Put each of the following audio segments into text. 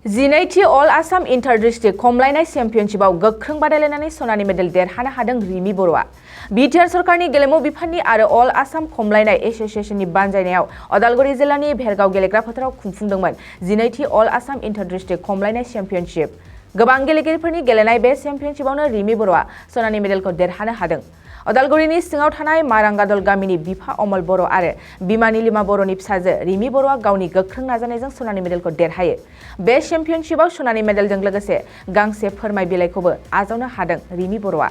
जिनैथि अल Assam inter district खमलायनाय चेम्पियनशिपआव गोख्रों बादायलायनानै सनानि मेडेल देरहानो हादों रिमि बर'आ। बिटिआर सरकारनि गेलेमु बिफाननि आरो अल आसाम खमलायनाय एसोसिएशननि बानजायनायाव अदालगुरि जिल्लानि भेरगाव गेलेग्रा फोथाराव खुंफुंदोंमोन जिनैथि अल आसाम इन्टार डिस्ट्रिक्ट खमलायनाय चेम्पियनशिप। गोबां गेलेगिरिफोरनि गेलेनाय बे चेम्पियनशिपआवनो रिमि बर'आ सनानि मेडेलखौ देरहानो हादों। अदालगुरिनि सिङाव थानाय मारांगादल गामिनि बिफा अमल बर' आरो बिमा नीलिमा बर'नि फिसाजो रिमि बर'आ गावनि गोख्रों नाजानायजों सनानि मेडेलखौ देरहायो। बे चेम्पियनशिपआव सनानि मेडेलजों लोगोसे गांसे फोरमाय बिलाइखौबो आजावनो हादों रिमि बर'आ।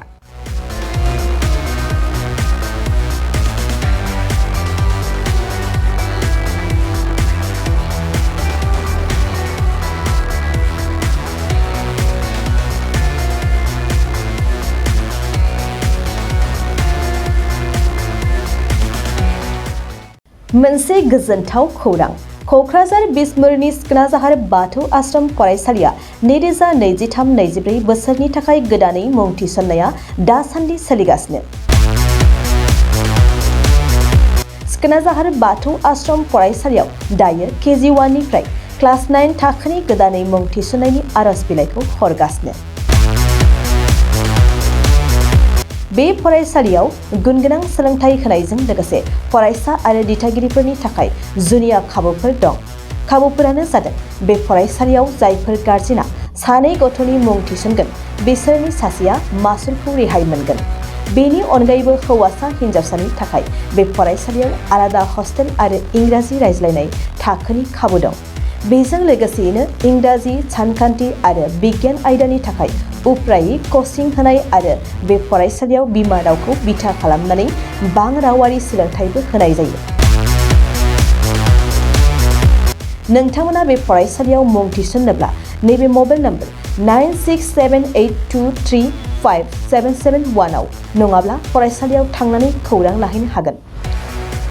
मोनसे गोजोनथाव खौरां। क'क्राझार बिसमुरिनि सिखोनाजाहार बाथौ आश्रम फरायसालिया 2023-24 बोसोरनि थाखाय गोदानै मुं थिसननाया दासान्दि सोलिगासिनो। सिखोनाजाहार बाथौ आश्रम फरायसालियाव दायो केजि 1 निफ्राय क्लास 9 थाखोनि गोदानै मुं थिसननायनि आरज बिलाइखौ हरगासिनो। बे फरायसालियाव गुनगोनां सोलोंथाइ होनायजों लोगोसे फरायसा आरो दिथागिरिफोरनि थाखाय जुनिया खाबुफोर दं। खाबुफोरानो जादों बे फरायसालियाव जायफोर गार्जेना सानै गथ'नि मुं थिसनगोन बिसोरनि सासेया मासुलखौ रेहाय मोनगोन। बेनि अनगायैबो हौवासा हिन्जावसानि थाखाय बे फरायसालियाव आलादा हस्टेल आरो इंराजि रायज्लायनाय थाखोनि खाबु दं। बेजों लोगोसेयैनो इंराजि, सानखान्थि आरो बिगियान आयदानि थाखाय उफ्रायै कचिं होनाय आरो बे फरायसालियाव बिमा रावखौ बिथा खालामनानै बां रावारि सोलोंथाइबो होनाय जायो। नोंथांमोना बे फरायसालियाव मुं थिसन्नोब्ला नैबे मबाइल नम्बर 9678235771 आव नङाब्ला फरायसालियाव थांनानै खौरां लाहैनो हागोन।